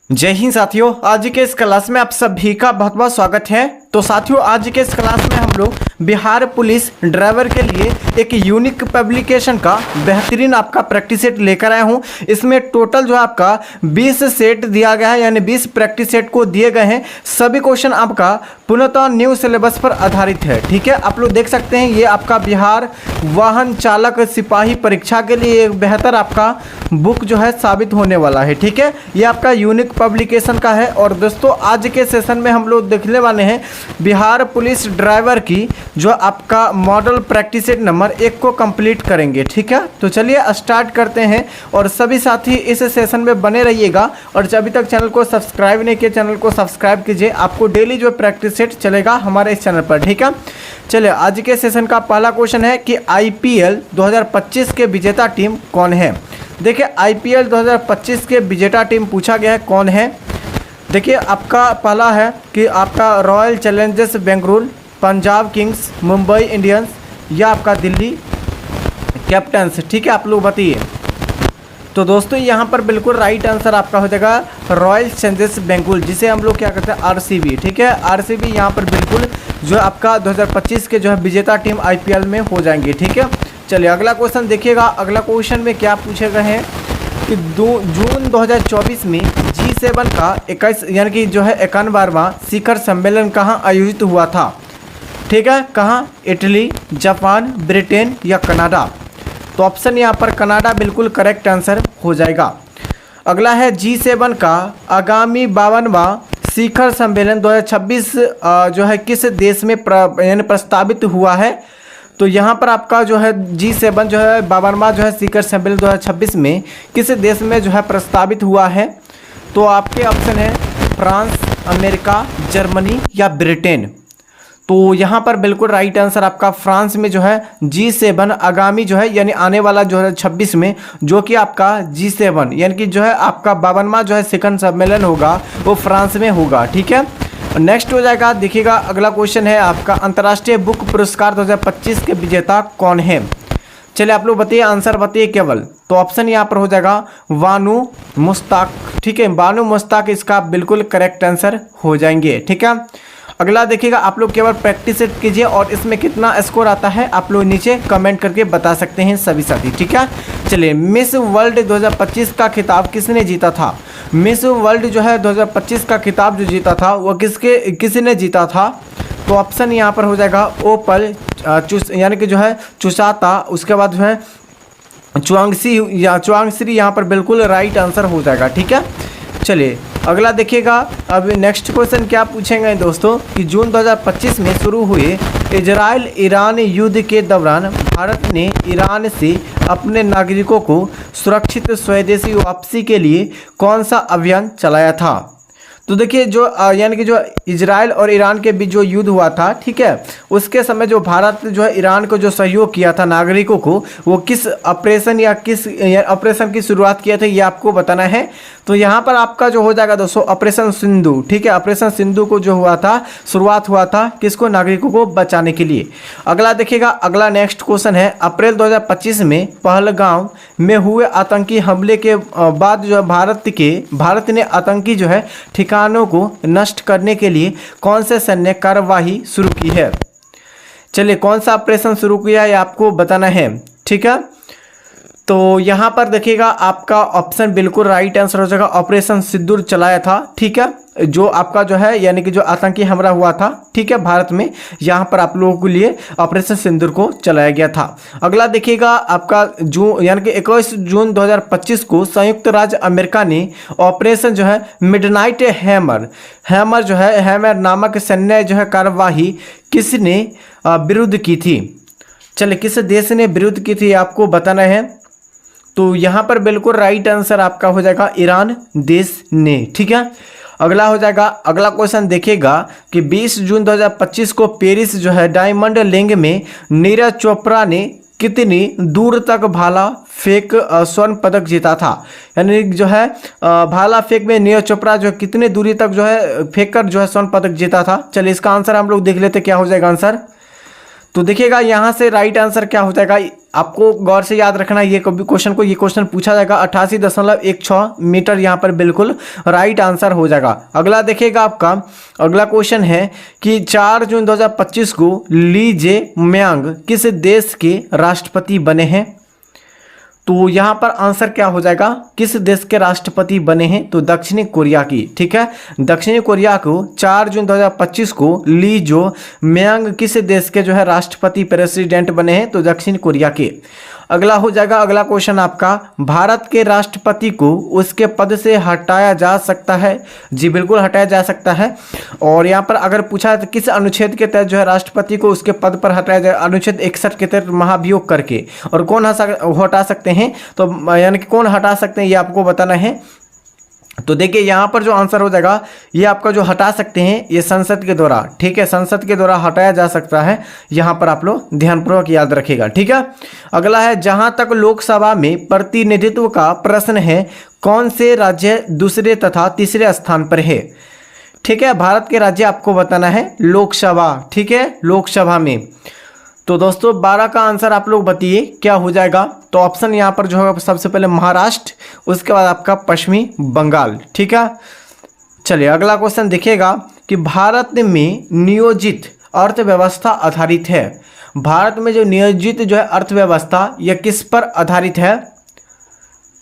जय हिंद साथियों, आज के इस क्लास में आप सभी का बहुत बहुत स्वागत है। तो साथियों, आज के इस क्लास में हम लोग बिहार पुलिस ड्राइवर के लिए एक यूनिक पब्लिकेशन का बेहतरीन आपका प्रैक्टिस सेट लेकर आया हूं। इसमें टोटल जो आपका 20 सेट दिया गया है, यानी 20 प्रैक्टिस सेट को दिए गए हैं। सभी क्वेश्चन आपका पूर्णतः न्यू सिलेबस पर आधारित है। ठीक है, आप लोग देख सकते हैं ये आपका बिहार वाहन चालक सिपाही परीक्षा के लिए एक बेहतर आपका बुक जो है साबित होने वाला है। ठीक है, ये आपका यूनिक पब्लिकेशन का है। और दोस्तों, आज के सेशन में हम लोग देखने वाले हैं बिहार पुलिस ड्राइवर की जो आपका मॉडल प्रैक्टिस सेट नंबर 1 को कंप्लीट करेंगे। ठीक है, तो चलिए स्टार्ट करते हैं। और सभी साथी इस सेशन में बने रहिएगा। और अभी तक चैनल को सब्सक्राइब नहीं किया, चैनल को सब्सक्राइब कीजिए। आपको डेली जो प्रैक्टिस सेट चलेगा हमारे इस चैनल पर। ठीक है, चलिए आज के सेशन का पहला क्वेश्चन है कि IPL 2025 के विजेता टीम कौन है। देखिए, IPL 2025 के विजेता टीम पूछा गया है कौन है। देखिए, आपका पहला है कि आपका royal Challengers Bengaluru, Punjab Kings, Mumbai Indians या आपका दिल्ली कैपिटल्स। ठीक है, आप लोग बताइए। तो दोस्तों, यहाँ पर बिल्कुल राइट आंसर आपका हो जाएगा रॉयल चैलेंजर्स बेंगलुरु, जिसे हम लोग क्या कहते हैं RCB। ठीक है, RCB यहाँ पर बिल्कुल जो आपका 2025 के जो है विजेता टीम IPL में हो जाएंगे। ठीक है, चलिए अगला क्वेश्चन देखिएगा। अगला क्वेश्चन में क्या पूछे गए हैं कि जून 2024 में G7 का 21 यानी कि जो है 51वां शिखर सम्मेलन कहाँ आयोजित हुआ था। ठीक है, कहाँ? इटली, जापान, ब्रिटेन या कनाडा। तो ऑप्शन यहाँ पर कनाडा बिल्कुल करेक्ट आंसर हो जाएगा। अगला है G7 का आगामी 52वां शिखर सम्मेलन 2026 जो है किस देश में यानी प्रस्तावित हुआ है। तो यहाँ पर आपका जो है G7 जो है 52वां जो है शिखर सम्मेलन 2026 में किस देश में जो है प्रस्तावित हुआ है। तो आपके ऑप्शन है फ्रांस, अमेरिका, जर्मनी या ब्रिटेन। तो यहाँ पर बिल्कुल राइट आंसर आपका फ्रांस में जो है G7 आगामी जो है यानी आने वाला जो है 26 में जो कि आपका G7 यानी कि जो है आपका 52वां जो है शिखर सम्मेलन होगा वो फ्रांस में होगा। ठीक है, नेक्स्ट हो जाएगा। देखिएगा, अगला क्वेश्चन है आपका अंतर्राष्ट्रीय बुक पुरस्कार 2025 के विजेता कौन है। चलिए आप लोग बताइए, आंसर बताइए केवल। तो ऑप्शन यहाँ पर हो जाएगा बानू मुश्ताक। ठीक है, बानू मुश्ताक इसका बिल्कुल करेक्ट आंसर हो जाएंगे। ठीक है, अगला देखिएगा, आप लोग केवल प्रैक्टिस कीजिए और इसमें कितना स्कोर आता है आप लोग नीचे कमेंट करके बता सकते हैं सभी साथी। ठीक है, चलिए मिस वर्ल्ड 2025 का खिताब किसने जीता था। मिस वर्ल्ड जो है 2025 का खिताब जो जीता था वो किसने जीता था। तो ऑप्शन यहाँ पर हो जाएगा ओपल यानी कि जो है चुसाता, उसके बाद जो है चुआंगसी या चुआंगश्री, यहाँ पर बिल्कुल राइट आंसर हो जाएगा। ठीक है, चलिए अगला देखिएगा। अब नेक्स्ट क्वेश्चन क्या पूछेंगे दोस्तों कि जून 2025 में शुरू हुए इजराइल ईरान युद्ध के दौरान भारत ने ईरान से अपने नागरिकों को सुरक्षित स्वदेशी वापसी के लिए कौन सा अभियान चलाया था। तो देखिए, जो यानी कि जो इजराइल और ईरान के बीच जो युद्ध हुआ था, ठीक है, उसके समय जो भारत जो है ईरान को जो सहयोग किया था नागरिकों को, वो किस ऑपरेशन या किस ऑपरेशन की शुरुआत किया था ये आपको बताना है। तो यहाँ पर आपका जो हो जाएगा दोस्तों ऑपरेशन सिंधु। ठीक है, ऑपरेशन सिंधु को जो हुआ था शुरुआत हुआ था किसको, नागरिकों को बचाने के लिए। अगला देखिएगा, अगला नेक्स्ट क्वेश्चन है अप्रैल 2025 में पहलगाम में हुए आतंकी हमले के बाद जो है भारत ने आतंकी जो है ठिकानों को नष्ट करने के लिए कौन से सैन्य कार्यवाही शुरू की है। चलिए, कौन सा ऑपरेशन शुरू किया है आपको बताना है। ठीक है, तो यहाँ पर देखिएगा आपका ऑप्शन बिल्कुल राइट आंसर हो जाएगा ऑपरेशन सिंदूर चलाया था। ठीक है, जो आपका जो है यानी कि जो आतंकी हमला हुआ था, ठीक है, भारत में, यहाँ पर आप लोगों के लिए ऑपरेशन सिंदूर को चलाया गया था। अगला देखिएगा आपका जून यानी कि 21 जून 2025 को संयुक्त राज्य अमेरिका ने ऑपरेशन जो है मिडनाइट हैमर जो है हैमर नामक सैन्य जो है कार्यवाही किसने विरुद्ध की थी। चलिए, किस देश ने विरुद्ध की थी आपको बताना है। तो यहाँ पर बिल्कुल राइट आंसर आपका हो जाएगा ईरान देश ने। ठीक है, अगला हो जाएगा, अगला क्वेश्चन देखिएगा कि 20 जून 2025 को पेरिस जो है डायमंड लिंग में नीरज चोपड़ा ने कितनी दूर तक भाला फेंक स्वर्ण पदक जीता था। यानी जो है भाला फेंक में नीरज चोपड़ा जो है कितने दूरी तक जो है फेंक कर जो है स्वर्ण पदक जीता था। चलिए, इसका आंसर हम लोग देख लेते क्या हो जाएगा आंसर। तो देखिएगा यहाँ से राइट आंसर क्या हो जाएगा, आपको गौर से याद रखना ये कभी ये क्वेश्चन पूछा जाएगा। 88.16 मीटर यहाँ पर बिल्कुल राइट आंसर हो जाएगा। अगला देखिएगा, आपका अगला क्वेश्चन है कि 4 जून 2025 को ली जे-म्यांग किस देश के राष्ट्रपति बने हैं। तो यहाँ पर आंसर क्या हो जाएगा, किस देश के राष्ट्रपति बने हैं, तो दक्षिणी कोरिया की। ठीक है, दक्षिणी कोरिया को 4 जून 2025 को ली जे-म्यांग किस देश के जो है राष्ट्रपति प्रेसिडेंट बने हैं, तो दक्षिण कोरिया के। अगला हो जाएगा, अगला क्वेश्चन आपका, भारत के राष्ट्रपति को उसके पद से हटाया जा सकता है। जी बिल्कुल हटाया जा सकता है। और यहाँ पर अगर पूछा है तो किस अनुच्छेद के तहत जो है राष्ट्रपति को उसके पद पर हटाया जाए, अनुच्छेद 61 के तहत महाभियोग करके। और कौन हटा सकते हैं, तो यानी कि कौन हटा सकते हैं ये आपको बताना है। तो देखिए यहाँ पर जो आंसर हो जाएगा, ये आपका जो हटा सकते हैं ये संसद के द्वारा। ठीक है, संसद के द्वारा हटाया जा सकता है, यहाँ पर आप लोग ध्यानपूर्वक याद रखिएगा। ठीक है, अगला है, जहाँ तक लोकसभा में प्रतिनिधित्व का प्रश्न है, कौन से राज्य दूसरे तथा तीसरे स्थान पर है। ठीक है, भारत के राज्य आपको बताना है लोकसभा। ठीक है, लोकसभा में। तो दोस्तों 12 का आंसर आप लोग बताइए क्या हो जाएगा। तो ऑप्शन यहाँ पर जो है सबसे पहले महाराष्ट्र, उसके बाद आपका पश्चिमी बंगाल। ठीक है, चलिए अगला क्वेश्चन देखिएगा कि भारत में नियोजित अर्थव्यवस्था आधारित है। भारत में जो नियोजित जो है अर्थव्यवस्था यह किस पर आधारित है।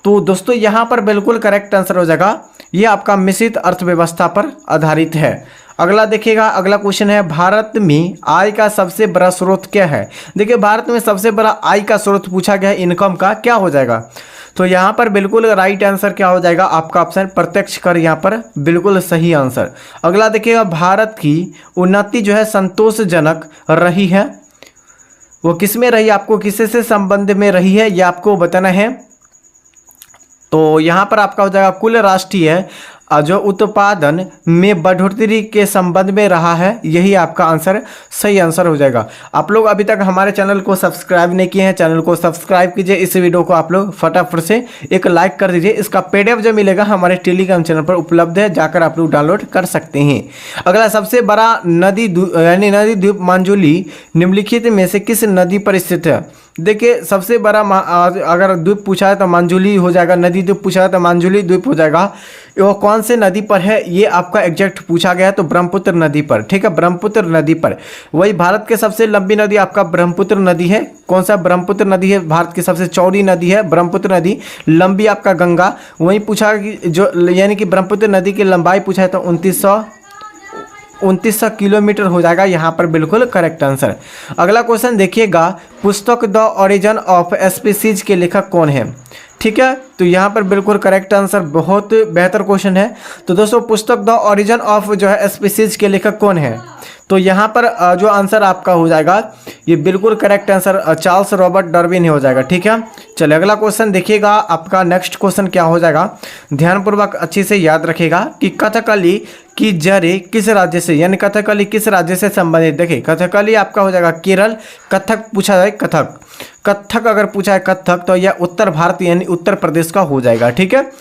तो दोस्तों यहाँ पर बिल्कुल करेक्ट आंसर हो जाएगा, ये आपका मिश्रित अर्थव्यवस्था पर आधारित है। अगला देखिएगा, अगला क्वेश्चन है, भारत में आय का सबसे बड़ा स्रोत क्या है। देखिए भारत में सबसे बड़ा आय का स्रोत पूछा गया है, इनकम का, क्या हो जाएगा। तो यहाँ पर बिल्कुल राइट आंसर क्या हो जाएगा, आपका ऑप्शन प्रत्यक्ष कर यहाँ पर बिल्कुल सही आंसर। अगला देखिएगा, भारत की उन्नति जो है संतोषजनक रही है, वो किस में रही, आपको किससे संबंध में रही है ये आपको बताना है। तो यहाँ पर आपका हो जाएगा कुल राष्ट्रीय जो उत्पादन में बढ़ोतरी के संबंध में रहा है, यही आपका आंसर सही आंसर हो जाएगा। आप लोग अभी तक हमारे चैनल को सब्सक्राइब नहीं किए हैं, चैनल को सब्सक्राइब कीजिए। इस वीडियो को आप लोग फटाफट से एक लाइक कर दीजिए। इसका PDF जो मिलेगा हमारे टेलीग्राम चैनल पर उपलब्ध है, जाकर आप लोग डाउनलोड कर सकते हैं। अगला, सबसे बड़ा नदी यानी नदी द्वीप मांजुली निम्नलिखित में से किस नदी पर स्थित है। देखिए सबसे बड़ा अगर द्वीप पूछा है तो मांजुली हो जाएगा, नदी द्वीप पूछा है तो मांजुली द्वीप हो जाएगा। वो कौन से नदी पर है ये आपका एग्जैक्ट पूछा गया है, तो ब्रह्मपुत्र नदी पर। ठीक है, ब्रह्मपुत्र नदी पर। वही भारत के सबसे लंबी नदी आपका ब्रह्मपुत्र नदी है। कौन सा ब्रह्मपुत्र नदी है, भारत की सबसे चौड़ी नदी है ब्रह्मपुत्र नदी। लंबी आपका गंगा। वही पूछा कि जो यानी कि ब्रह्मपुत्र नदी की लंबाई पूछा है तो 2900 किलोमीटर हो जाएगा, यहाँ पर बिल्कुल करेक्ट आंसर। अगला क्वेश्चन देखिएगा, पुस्तक द ओरिजिन ऑफ स्पीसीज के लेखक कौन है। ठीक है, तो यहाँ पर बिल्कुल करेक्ट आंसर, बहुत बेहतर क्वेश्चन है। तो दोस्तों पुस्तक द ओरिजिन ऑफ जो है स्पीसीज के लेखक कौन है, तो यहाँ पर जो आंसर आपका हो जाएगा ये बिल्कुल correct answer Charles Robert Darwin हो जाएगा। ठीक है, चलिए अगला क्वेश्चन देखिएगा, आपका नेक्स्ट क्वेश्चन क्या हो जाएगा, ध्यानपूर्वक अच्छे से याद रखिएगा कि कथकली की जड़ें किस राज्य से, यानी कथकली किस राज्य से संबंधित। देखिए कथकली आपका हो जाएगा केरल। कथक पूछा जाए कथक अगर पूछा है कथक तो यह उत्तर भारत यानी उत्तर प्रदेश का हो जाएगा। ठीक है,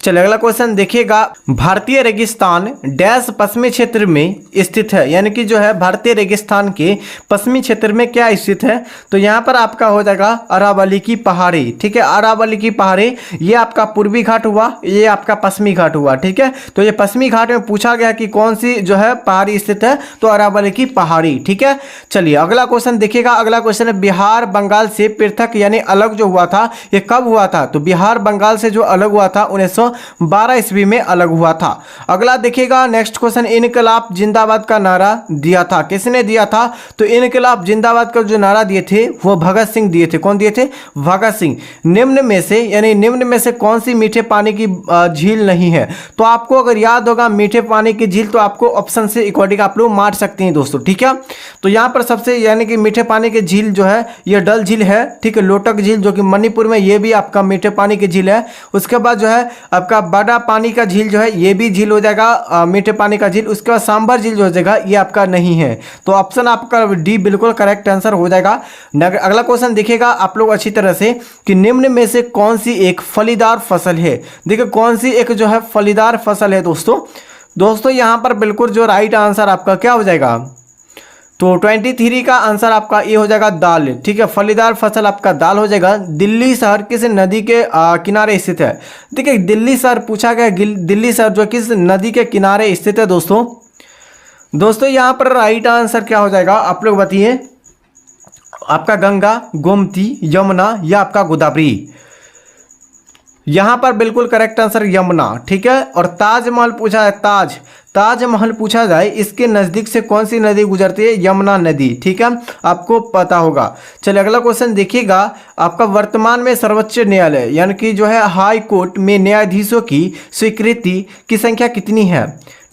चलिए अगला क्वेश्चन देखिएगा, भारतीय रेगिस्तान डैश पश्चिमी क्षेत्र में स्थित है, यानी कि जो है भारतीय रेगिस्तान के पश्चिमी क्षेत्र में क्या स्थित है। तो यहाँ पर आपका हो जाएगा अरावली की पहाड़ी। ठीक है, अरावली की पहाड़ी, ये आपका पूर्वी घाट हुआ, ये आपका पश्चिमी घाट हुआ। ठीक है, तो ये पश्चिमी घाट में पूछा गया कि कौन सी जो है पहाड़ी स्थित है, तो अरावली की पहाड़ी। ठीक है, चलिए अगला क्वेश्चन देखिएगा, अगला क्वेश्चन है, बिहार बंगाल से पृथक यानी अलग जो हुआ था ये कब हुआ था। तो बिहार बंगाल से जो अलग हुआ था 1912 ईस्वी में अलग हुआ था। अगला देखिएगा नेक्स्ट क्वेश्चन, इनकलाब जिंदाबाद का नारा दिया था, किसने दिया था। तो इनकलाब जिंदाबाद का जो नारा दिए थे वो भगत सिंह दिए थे। कौन दिए थे, भगत सिंह। निम्न में से यानी निम्न में से कौन सी मीठे पानी की झील नहीं है। तो आपको अगर याद होगा मीठे पानी की झील, तो आपको ऑप्शन से अकॉर्डिंग आप लोग मार सकते हैं दोस्तों। ठीक है, तो यहाँ पर सबसे यानी कि मीठे पानी की झील जो है ये डल झील है। ठीक है, लोटक झील जो कि मणिपुर में, ये भी आपका मीठे पानी की झील है। उसके बाद जो है आपका बड़ा पानी का झील जो है ये भी झील हो जाएगा मीठे पानी का झील। उसके बाद सांभर झील जो हो जाएगा ये आपका नहीं है। तो ऑप्शन आपका डी बिल्कुल करेक्ट आंसर हो जाएगा। अगला क्वेश्चन देखिएगा आप लोग अच्छी तरह से कि निम्न में से कौन सी एक फलीदार फसल है। देखिए कौन सी एक जो है फलीदार फसल है दोस्तों। यहाँ पर बिल्कुल जो राइट आंसर आपका क्या हो जाएगा, तो 23 का आंसर आपका ये हो जाएगा दाल, ठीक है। फलीदार फसल आपका दाल हो जाएगा। दिल्ली शहर किस नदी के किनारे स्थित है? देखिए दिल्ली शहर पूछा गया, दिल्ली शहर जो किस नदी के किनारे स्थित है दोस्तों यहाँ पर राइट आंसर क्या हो जाएगा आप लोग बताइए? आपका गंगा, गोमती, यमुना या आपका गोदावरी? यहाँ पर बिल्कुल करेक्ट आंसर यमुना, ठीक है। और ताजमहल पूछा है, ताजमहल पूछा जाए इसके नज़दीक से कौन सी नदी गुजरती है? यमुना नदी, ठीक है, आपको पता होगा। चलिए अगला क्वेश्चन देखिएगा। आपका वर्तमान में सर्वोच्च न्यायालय यानी कि जो है हाई कोर्ट में न्यायाधीशों की स्वीकृति की संख्या कितनी है?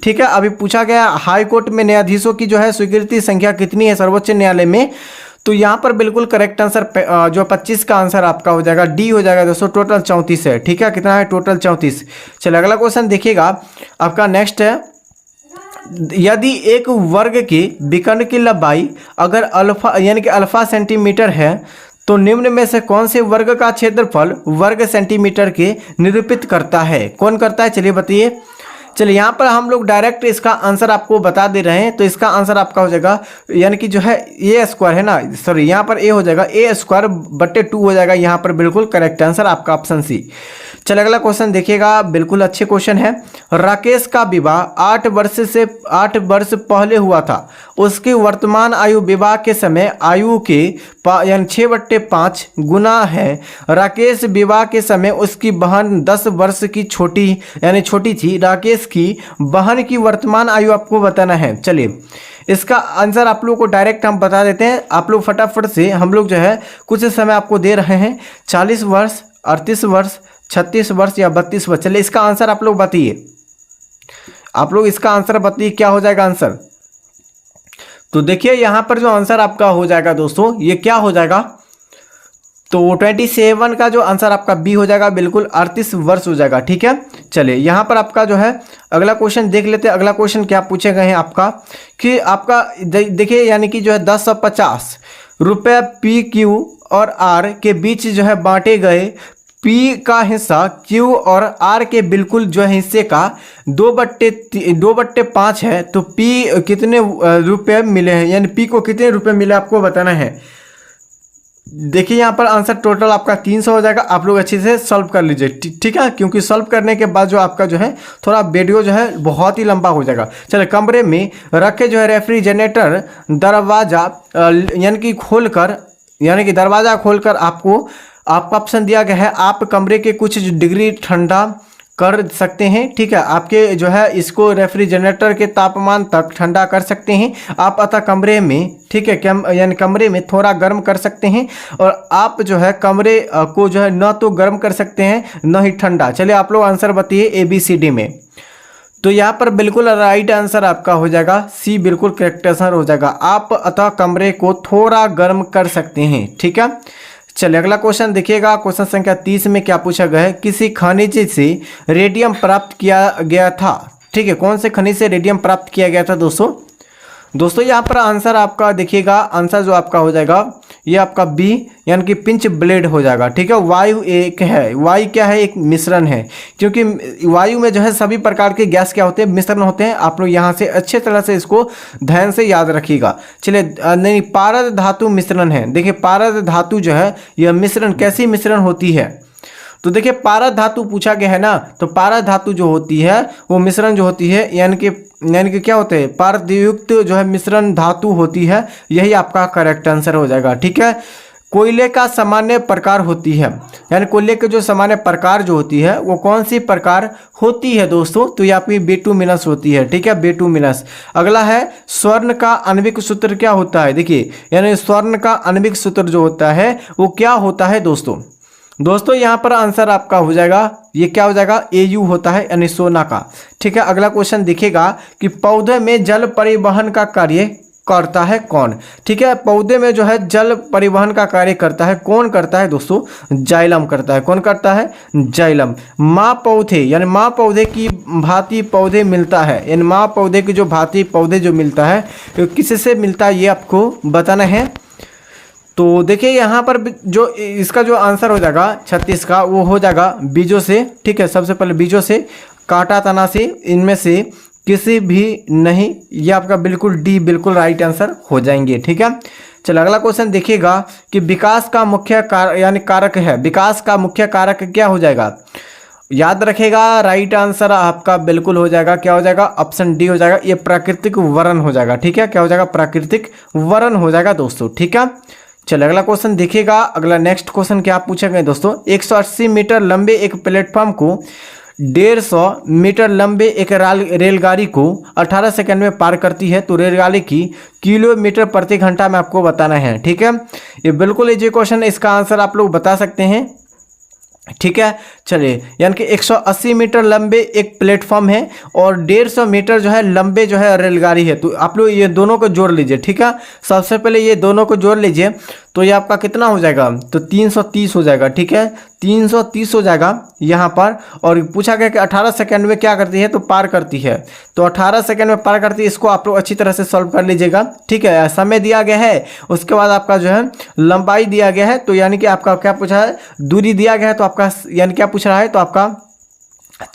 ठीक है, अभी पूछा गया हाई कोर्ट में न्यायाधीशों की जो है स्वीकृति संख्या कितनी है सर्वोच्च न्यायालय में। तो यहाँ पर बिल्कुल करेक्ट आंसर जो 25 का आंसर आपका हो जाएगा डी हो जाएगा दोस्तों। टोटल 34 है, ठीक है। कितना है? टोटल 34। चलिए अगला क्वेश्चन देखिएगा आपका नेक्स्ट है। यदि एक वर्ग के विकर्ण की लंबाई अगर अल्फा यानी कि अल्फा सेंटीमीटर है तो निम्न में से कौन से वर्ग का क्षेत्रफल वर्ग सेंटीमीटर के निरूपित करता है? कौन करता है? चलिए बताइए। चलिए यहाँ पर हम लोग डायरेक्ट इसका आंसर आपको बता दे रहे हैं। तो इसका आंसर आपका हो जाएगा यानी कि जो है ए स्क्वायर है ना, सॉरी यहाँ पर ए हो जाएगा, ए स्क्वायर बटे 2 हो जाएगा। यहाँ पर बिल्कुल करेक्ट आंसर आपका ऑप्शन सी। चलिए अगला क्वेश्चन देखिएगा, बिल्कुल अच्छे क्वेश्चन है। राकेश का विवाह 8 वर्ष पहले हुआ था। उसकी वर्तमान आयु विवाह के समय आयु के यानी 6/5 गुना है। राकेश विवाह के समय उसकी बहन 10 वर्ष की छोटी थी। राकेश की बहन की वर्तमान आयु आपको बताना है। चलिए इसका आंसर आप लोगों को डायरेक्ट हम बता देते हैं। आप लोग फटाफट से, हम लोग जो है कुछ समय आपको दे रहे हैं, 40 वर्ष, 38 वर्ष, 36 वर्ष या 32 वर्ष। चलिए इसका आंसर आप लोग बताइए। आप लोग इसका आंसर बताइए क्या हो जाएगा आंसर। तो देखिए यहाँ पर जो आंसर आपका हो जाएगा दोस्तों, ये क्या हो जाएगा? तो 27 का जो आंसर आपका बी हो जाएगा, बिल्कुल 38 वर्ष हो जाएगा, ठीक है। चलिए यहाँ पर आपका जो है अगला क्वेश्चन देख लेते हैं। अगला क्वेश्चन क्या पूछे गए हैं आपका कि आपका देखिए यानी कि जो है 1050 रुपये पी क्यू और आर के बीच जो है बांटे गए। पी का हिस्सा क्यू और आर के बिल्कुल जो है हिस्से का 2/5 है। तो पी कितने रुपए मिले हैं, यानी पी को कितने रुपए मिले आपको बताना है। देखिए यहाँ पर आंसर टोटल आपका 300 हो जाएगा। आप लोग अच्छे से सॉल्व कर लीजिए, ठीक है, क्योंकि सॉल्व करने के बाद जो आपका जो है थोड़ा वीडियो जो है बहुत ही लंबा हो जाएगा। चलिए कमरे में रखे जो है रेफ्रिजरेटर दरवाज़ा यानी कि दरवाज़ा खोलकर आपका ऑप्शन दिया गया है। आप कमरे के कुछ डिग्री ठंडा कर सकते हैं, ठीक है। आपके जो है इसको रेफ्रिजरेटर के तापमान तक ठंडा कर सकते हैं आप, अतः कमरे में, ठीक है, यानी कमरे में थोड़ा गर्म कर सकते हैं। और आप जो है कमरे को जो है न तो गर्म कर सकते हैं न ही ठंडा। चलिए आप लोग आंसर बताइए ABCD में। तो यहाँ पर बिल्कुल राइट आंसर आपका हो जाएगा सी, बिल्कुल करेक्ट आंसर हो जाएगा। आप अतः कमरे को थोड़ा गर्म कर सकते हैं, ठीक है। चलिए अगला क्वेश्चन देखिएगा। क्वेश्चन संख्या 30 में क्या पूछा गया है? किसी खनिज से रेडियम प्राप्त किया गया था, ठीक है। कौन से खनिज से रेडियम प्राप्त किया गया था दोस्तों यहाँ पर आंसर आपका देखिएगा, आंसर जो आपका हो जाएगा ये आपका बी यानी कि पिंच ब्लेड हो जाएगा, ठीक है। वायु एक है, वायु क्या है? एक मिश्रण है, क्योंकि वायु में जो है सभी प्रकार के गैस क्या होते हैं? मिश्रण होते हैं। आप लोग यहाँ से अच्छे तरह से इसको ध्यान से याद रखिएगा। चलिए नहीं, पारद धातु मिश्रण है। देखिए पारद धातु जो है यह मिश्रण कैसी मिश्रण होती है? तो देखिए पारद धातु पूछा गया है ना, तो पारद धातु जो होती है वो मिश्रण जो होती है यानी कि क्या होते हैं? पारदयुक्त जो है मिश्रण धातु होती है। यही आपका करेक्ट आंसर हो जाएगा, ठीक है। कोयले का सामान्य प्रकार होती है, यानी कोयले के जो सामान्य प्रकार जो होती है वो कौन सी प्रकार होती है दोस्तों? तो ये आपकी बेटुमिनस होती है, ठीक है, बेटुमिनस। अगला है स्वर्ण का आणविक सूत्र क्या होता है? देखिए यानी स्वर्ण का आणविक सूत्र जो होता है वो क्या होता है दोस्तों यहाँ पर आंसर आपका हो जाएगा, ये क्या हो जाएगा? AU होता है, यानी सोना का, ठीक है। अगला क्वेश्चन दिखेगा कि पौधे में जल परिवहन का कार्य करता है कौन? ठीक है, पौधे में जो है जल परिवहन का कार्य करता है, कौन करता है दोस्तों? जाइलम करता है। कौन करता है? जाइलम। माँ पौधे यानी माँ पौधे की भांति पौधे मिलता है, यानी माँ पौधे की जो भांति पौधे जो मिलता है तो किससे मिलता है ये आपको बताना है। तो देखिए यहाँ पर जो इसका जो आंसर हो जाएगा 36 का, वो हो जाएगा बीजों से, ठीक है। सबसे पहले बीजों से, कांटा तना से, इनमें से किसी भी नहीं, ये आपका बिल्कुल डी बिल्कुल राइट आंसर हो जाएंगे। ठीक है, चलो अगला क्वेश्चन देखिएगा कि विकास का मुख्य यानी कारक है, विकास का मुख्य कारक क्या हो जाएगा? याद रखेगा, राइट आंसर आपका बिल्कुल हो जाएगा, क्या हो जाएगा? ऑप्शन डी हो जाएगा, ये प्राकृतिक वरण हो जाएगा। ठीक है, क्या हो जाएगा? प्राकृतिक वरण हो जाएगा दोस्तों। ठीक है, चलो अगला क्वेश्चन देखिएगा। अगला नेक्स्ट क्वेश्चन क्या पूछे गए दोस्तों? 180 मीटर लंबे एक प्लेटफॉर्म को 150 मीटर लंबे एक रेलगाड़ी को 18 सेकंड में पार करती है, तो रेलगाड़ी की किलोमीटर प्रति घंटा में आपको बताना है। ठीक है, ये बिल्कुल इजी क्वेश्चन है, इसका आंसर आप लोग बता सकते हैं। ठीक है, चलिए, यानी कि 180 मीटर लंबे एक प्लेटफॉर्म है और 150 मीटर जो है लंबे जो है रेलगाड़ी है, तो आप लोग ये दोनों को जोड़ लीजिए। ठीक है, सबसे पहले ये दोनों को जोड़ लीजिए, तो ये आपका कितना हो जाएगा? तो 330 हो जाएगा। ठीक है, 330 हो जाएगा यहाँ पर। और पूछा गया कि 18 सेकंड में क्या करती है? तो पार करती है, तो 18 सेकंड में पार करती है। इसको आप लोग अच्छी तरह से सॉल्व कर लीजिएगा। ठीक है, समय दिया गया है, उसके बाद आपका जो है लंबाई दिया गया है, तो यानी कि आपका क्या पूछा है? दूरी दिया गया है, तो आपका यानी क्या पूछ रहा है? तो आपका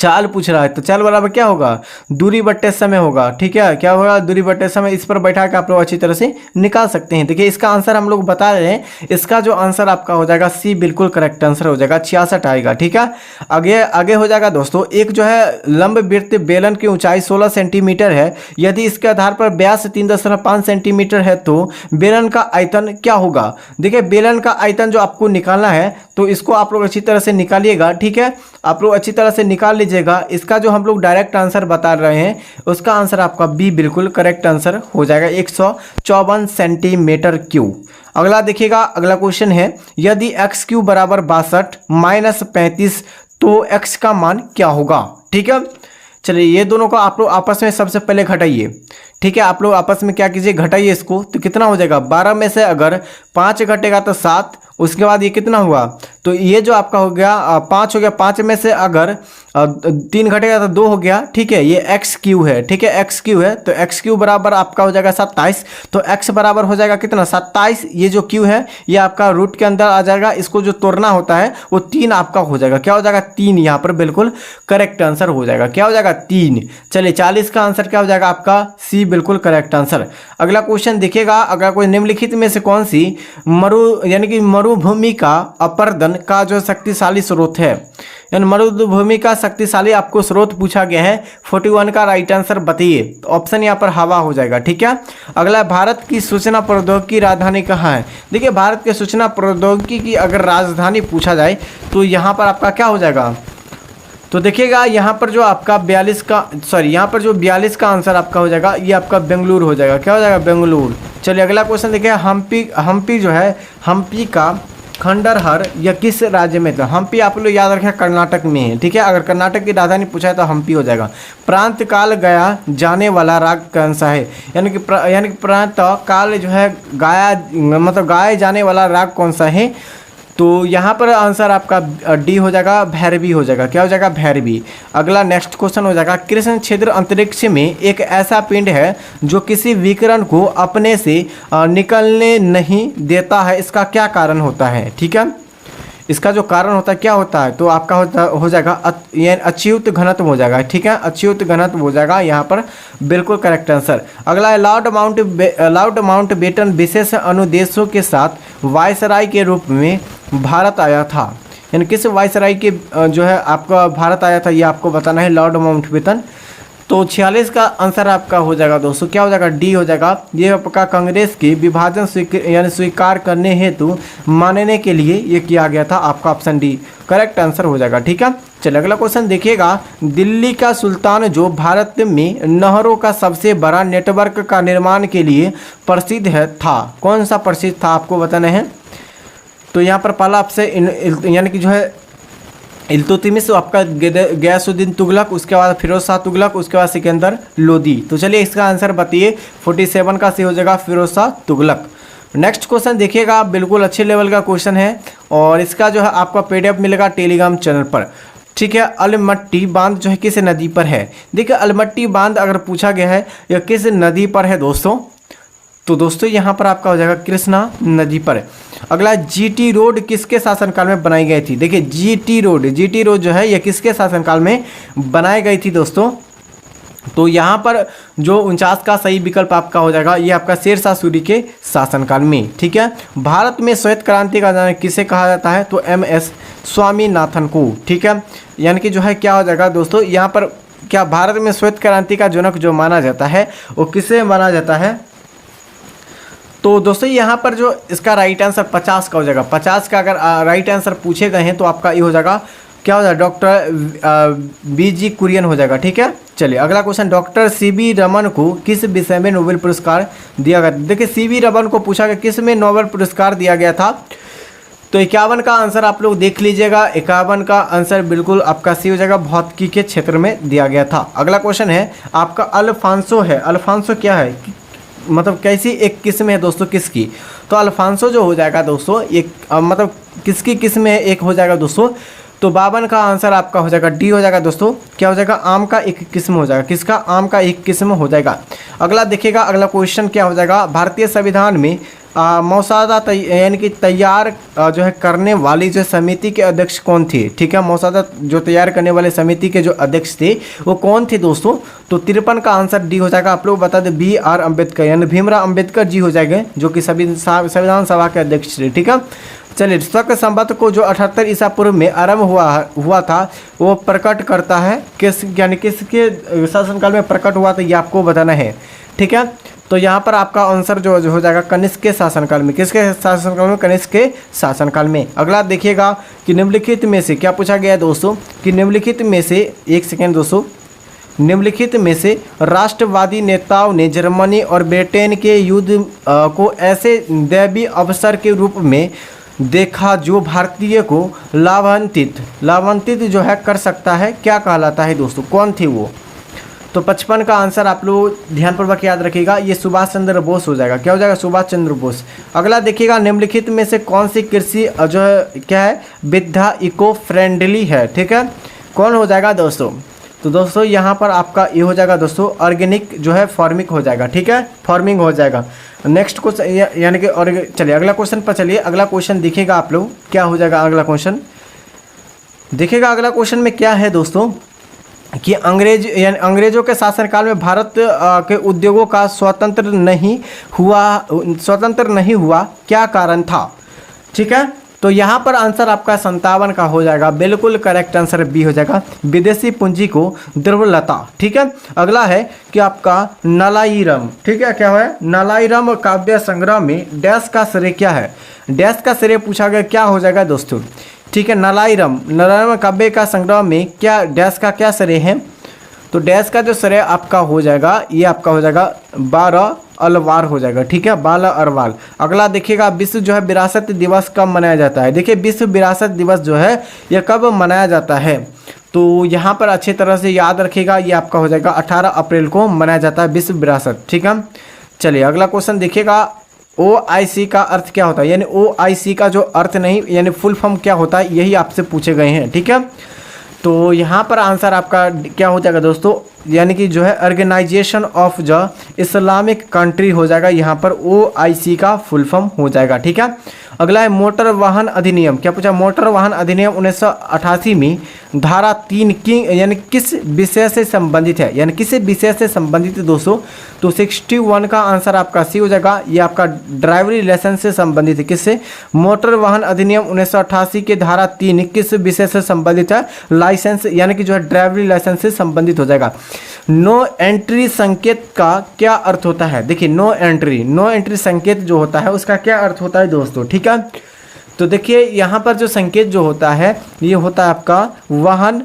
चाल पूछ रहा है, तो चाल बराबर क्या होगा? दूरी बट्टे समय होगा। ठीक है, क्या होगा? दूरी बट्टे समय। इस पर बैठा के आप लोग अच्छी तरह से निकाल सकते हैं। देखिए, इसका आंसर हम लोग बता रहे हैं, इसका जो आंसर आपका हो जाएगा सी बिल्कुल करेक्ट आंसर हो जाएगा, 66 आएगा। ठीक है, आगे हो जाएगा दोस्तों। एक जो है लंब वृत्त बेलन की ऊंचाई 16 सेंटीमीटर है, यदि इसके आधार पर व्यास 3.5 सेंटीमीटर है, तो बेलन का आयतन क्या होगा? देखिए, बेलन का आयतन जो आपको निकालना है, तो इसको आप लोग अच्छी तरह से निकालिएगा। ठीक है, आप लोग अच्छी तरह से निकाल लीजिएगा। इसका जो हम लोग डायरेक्ट आंसर बता रहे हैं, उसका आंसर आपका बी बिल्कुल करेक्ट आंसर हो जाएगा, 154 सेंटीमीटर क्यूब। अगला देखिएगा, अगला क्वेश्चन है, यदि एक्स क्यूब बराबर 62 माइनस 35 तो एक्स का मान क्या होगा? ठीक है, चलिए ये दोनों को आप लोग आपस में सबसे पहले घटाइए। ठीक है, आप लोग आपस में क्या कीजिए? घटाइए इसको, तो कितना हो जाएगा? 12 में से अगर 5 घटेगा तो 7, उसके बाद ये कितना हुआ? तो ये जो आपका हो गया 5 हो गया, 5 में से अगर 3 घटेगा तो 2 हो गया। ठीक है, ये एक्स क्यू है। ठीक है, एक्स क्यू है, तो एक्स क्यू बराबर आपका हो जाएगा 27, तो एक्स बराबर हो जाएगा कितना? 27। ये जो क्यू है ये आपका रूट के अंदर आ जाएगा, इसको जो तोड़ना होता है वो 3 आपका हो जाएगा। क्या हो जाएगा? 3 यहाँ पर बिल्कुल करेक्ट आंसर हो जाएगा। क्या हो जाएगा? 3। चलिए, 40 का आंसर क्या हो जाएगा? आपका सी बिल्कुल करेक्ट आंसर। अगला क्वेश्चन देखिएगा, अगर कोई निम्नलिखित में से कौन सी यानी कि मरुभूमि का अपरदन का जो शक्तिशाली स्रोत है, यानी मरुभूमि का शक्तिशाली आपको स्रोत पूछा गया है, 41 का राइट आंसर बताइए। तो ऑप्शन यहाँ पर हवा हो जाएगा। ठीक है, अगला, भारत की सूचना प्रौद्योगिकी राजधानी कहाँ है? देखिए, भारत के सूचना प्रौद्योगिकी की अगर राजधानी पूछा जाए तो यहाँ पर आपका क्या हो जाएगा? तो देखिएगा, यहाँ पर जो आपका 42 का आंसर आपका हो जाएगा, ये आपका बेंगलुरु हो जाएगा। क्या हो जाएगा? बेंगलुरु। चलिए अगला क्वेश्चन देखिए, हम्पी जो है, हम्पी का खंडरहर यह किस राज्य में था? हम्पी आप लोग याद रखें कर्नाटक में है। ठीक है, अगर कर्नाटक की राजधानी पूछा है तो हम्पी हो जाएगा। प्रांत काल गाया जाने वाला राग कौन सा है? यानी कि प्रांत काल जो है गाए जाने वाला राग कौन सा है? तो यहाँ पर आंसर आपका डी हो जाएगा, भैरवी हो जाएगा। क्या हो जाएगा? भैरवी। अगला नेक्स्ट क्वेश्चन हो जाएगा, कृष्ण क्षेत्र अंतरिक्ष में एक ऐसा पिंड है जो किसी विकिरण को अपने से निकलने नहीं देता है, इसका क्या कारण होता है? ठीक है, इसका जो कारण होता है क्या होता है? तो आपका हो जाएगा अच्युत घनत्व हो जाएगा। ठीक है, अच्युत घनत्व हो जाएगा यहाँ पर बिल्कुल करेक्ट आंसर। अगला है, लॉर्ड माउंटबेटन विशेष अनुदेशों के साथ वायसराय के रूप में भारत आया था, यानी किस वायसराय के जो है आपका भारत आया था, ये आपको बताना है, लॉर्ड माउंटबेटन। तो 46 का आंसर आपका हो जाएगा दोस्तों, क्या हो जाएगा? डी हो जाएगा। ये आपका कांग्रेस की विभाजन यानी स्वीकार करने हेतु मानने के लिए ये किया गया था, आपका ऑप्शन डी करेक्ट आंसर हो जाएगा। ठीक है, चलिए अगला क्वेश्चन देखिएगा, दिल्ली का सुल्तान जो भारत में नहरों का सबसे बड़ा नेटवर्क का निर्माण के लिए प्रसिद्ध है था, कौन सा प्रसिद्ध था आपको बताना है? तो यहाँ पर पहला आपसे यानी कि जो है इल्तुतमिश, आपका गयासुद्दीन तुगलक, उसके बाद फिरोज शाह तुगलक, उसके बाद सिकंदर लोदी। तो चलिए इसका आंसर बताइए, 47 का सी हो जाएगा फिरोज शाह तुगलक। नेक्स्ट क्वेश्चन देखिएगा, बिल्कुल अच्छे लेवल का क्वेश्चन है और इसका जो है आपका PDF मिलेगा टेलीग्राम चैनल पर। ठीक है, अलमट्टी बांध जो है किस नदी पर है? देखिए, अलमट्टी बांध अगर पूछा गया है यह किस नदी पर है दोस्तों? तो दोस्तों यहाँ पर आपका हो जाएगा कृष्णा नदी पर। अगला, GT रोड किसके शासनकाल में बनाई गई थी? देखिए, GT रोड जो है ये किसके शासनकाल में बनाई गई थी दोस्तों? तो यहाँ पर जो 49 का सही विकल्प आपका हो जाएगा, ये आपका शेरशाह सूरी के शासनकाल में। ठीक है, भारत में श्वेत क्रांति का जनक किसे कहा जाता है, तो MS स्वामीनाथन को। ठीक है, यानी कि जो है क्या हो जाएगा दोस्तों, यहाँ पर क्या भारत में श्वेत क्रांति का जनक जो माना जाता है वो किसे माना जाता है, तो दोस्तों यहाँ पर जो इसका राइट आंसर 50 का हो जाएगा। 50 का अगर राइट आंसर पूछे गए हैं तो आपका ये हो जाएगा, क्या हो जाएगा, डॉक्टर BG कुरियन हो जाएगा। ठीक है, चलिए अगला क्वेश्चन, डॉक्टर CB रमन को किस विषय में नोबेल पुरस्कार दिया गया। देखिए CB रमन को पूछा गया किस में नोबेल पुरस्कार दिया गया था, तो 51 का आंसर आप लोग देख लीजिएगा। 51 का आंसर बिल्कुल आपका सी हो जाएगा, भौतिकी के क्षेत्र में दिया गया था। अगला क्वेश्चन है आपका अल्फांसो है। अल्फांसो क्या है, मतलब कैसी एक किस्म है दोस्तों, किसकी, तो अल्फांसो जो हो जाएगा दोस्तों एक मतलब किसकी किस्म है, एक हो जाएगा दोस्तों, तो 52 का आंसर आपका हो जाएगा D हो जाएगा दोस्तों। क्या हो जाएगा, आम का एक किस्म हो जाएगा, किसका, आम का एक किस्म हो जाएगा। अगला देखिएगा, अगला क्वेश्चन क्या हो जाएगा, भारतीय संविधान में मौसादा यानी कि तैयार जो है करने वाली जो समिति के अध्यक्ष कौन थे। ठीक है, मौसादा जो तैयार करने वाले समिति के जो अध्यक्ष थे वो कौन थे दोस्तों, तो 53 का आंसर D हो जाएगा। आप लोग बता दें BR अम्बेडकर यानी भीमराव अम्बेडकर जी हो जाएंगे, जो कि संविधान सभा के अध्यक्ष थे। ठीक है, चलिए शक संवत को जो 78 ईसा पूर्व में आरंभ हुआ था वो प्रकट करता है किस, यानी किसके शासनकाल में प्रकट हुआ था, ये आपको बताना है। ठीक है, तो यहाँ पर आपका आंसर जो हो जाएगा कनिष्क के शासनकाल में, किसके शासनकाल में, कनिष्क के शासनकाल में। अगला देखिएगा कि निम्नलिखित में से क्या पूछा गया है दोस्तों, कि निम्नलिखित में से, एक सेकेंड दोस्तों, निम्नलिखित में से राष्ट्रवादी नेताओं ने जर्मनी और ब्रिटेन के युद्ध को ऐसे दैवीय अवसर के रूप में देखा जो भारतीय को लाभान्वित जो है कर सकता है, क्या कहलाता है दोस्तों, कौन थे वो, तो 55 का आंसर आप लोग ध्यानपूर्वक याद रखिएगा, ये सुभाष चंद्र बोस हो जाएगा। क्या हो जाएगा, सुभाष चंद्र बोस। अगला देखिएगा, निम्नलिखित में से कौन सी कृषि जो है क्या है, विधा इको फ्रेंडली है। ठीक है, कौन हो जाएगा दोस्तों, तो दोस्तों यहाँ पर आपका ये हो जाएगा दोस्तों ऑर्गेनिक जो है फार्मिंग हो जाएगा। ठीक है, फार्मिंग हो जाएगा। नेक्स्ट क्वेश्चन यानी कि और चलिए अगला क्वेश्चन पर चलिए। अगला क्वेश्चन दिखेगा आप लोग, क्या हो जाएगा अगला क्वेश्चन देखिएगा। अगला क्वेश्चन में क्या है दोस्तों कि अंग्रेजों के शासनकाल में भारत के उद्योगों का स्वतंत्र नहीं हुआ, क्या कारण था। ठीक है, तो यहाँ पर आंसर आपका 57 का हो जाएगा, बिल्कुल करेक्ट आंसर B हो जाएगा, विदेशी पूंजी को दुर्बलता। ठीक है, अगला है कि आपका नलाईरम। ठीक है, क्या है, नलाईरम काव्य संग्रह में डैश का श्रेय क्या है, डैश का श्रेय पूछा गया, क्या हो जाएगा दोस्तों। ठीक है, नलाईरम काव्य का संग्रह में क्या डैश का क्या श्रेय है, तो डैश का जो श्रेय आपका हो जाएगा ये आपका हो जाएगा 12 अलवार हो जाएगा। ठीक है, 12 अरवाल। अगला देखिएगा, विश्व जो है विरासत दिवस कब मनाया जाता है। देखिए विश्व विरासत दिवस जो है यह कब मनाया जाता है, तो यहाँ पर अच्छी तरह से याद रखिएगा, ये आपका हो जाएगा 18 अप्रैल को मनाया जाता है विश्व विरासत। ठीक है, चलिए अगला क्वेश्चन देखिएगा, OIC का अर्थ क्या होता है, यानी OIC का जो अर्थ नहीं यानी फुल फॉर्म क्या होता है, यही आपसे पूछे गए हैं। ठीक है, तो यहाँ पर आंसर आपका क्या हो जाएगा दोस्तों, यानी कि जो है organisation of the Islamic country हो जाएगा, यहाँ पर OIC का फुल फॉर्म हो जाएगा। ठीक है, अगला है मोटर वाहन अधिनियम। क्या पूछा, मोटर वाहन अधिनियम 1988 में धारा 3 की यानी किस विषय से संबंधित है, यानी किस विषय से संबंधित है दोस्तों, तो 61 का आंसर आपका C हो जाएगा, ये आपका ड्राइवरी लाइसेंस से संबंधित है। किससे, मोटर वाहन अधिनियम 1988 के धारा 3 किस विषय से संबंधित है, लाइसेंस यानी कि जो है ड्राइवरी लाइसेंस से संबंधित हो जाएगा। नो एंट्री संकेत का क्या अर्थ होता है, देखिए नो एंट्री संकेत जो होता है उसका क्या अर्थ होता है दोस्तों। ठीक है, तो देखिए यहाँ पर जो संकेत जो होता है ये होता है आपका वाहन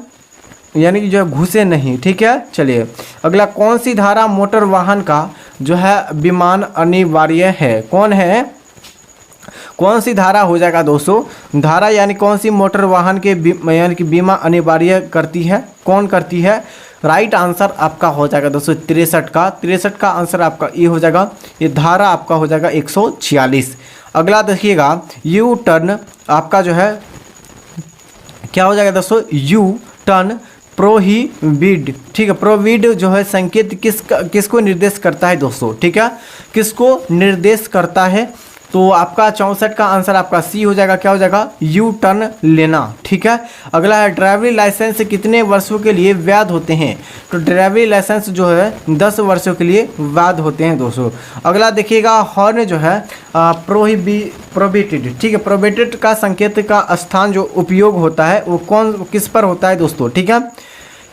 यानी कि जो है घुसे नहीं। ठीक है, चलिए अगला, कौन सी धारा मोटर वाहन का जो है विमान अनिवार्य है, कौन है, कौन सी धारा हो जाएगा दोस्तों, धारा यानी कौन सी मोटर वाहन के यानी कि बीमा अनिवार्य करती है, कौन करती है, राइट आंसर आपका हो जाएगा दोस्तों 63 का आंसर आपका ये हो जाएगा, ये धारा आपका हो जाएगा 146। अगला देखिएगा, यू टर्न आपका जो है क्या हो जाएगा दोस्तों, यू टर्न प्रोहिबिट। ठीक है, प्रोहिबिट जो है संकेत किसको निर्देश करता है दोस्तों। ठीक है, किसको निर्देश करता है, तो आपका 64 का आंसर आपका सी हो जाएगा, क्या हो जाएगा, यू टर्न लेना। ठीक है, अगला है ड्राइवरी लाइसेंस कितने वर्षों के लिए वैध होते हैं। तो ड्राइवरी लाइसेंस जो है 10 वर्षों के लिए वैध होते हैं दोस्तों। अगला देखिएगा हॉर्न जो है प्रोहिबिटेड। ठीक है, प्रोहिबिटेड का संकेत का स्थान जो उपयोग होता है वो किस पर होता है दोस्तों। ठीक है,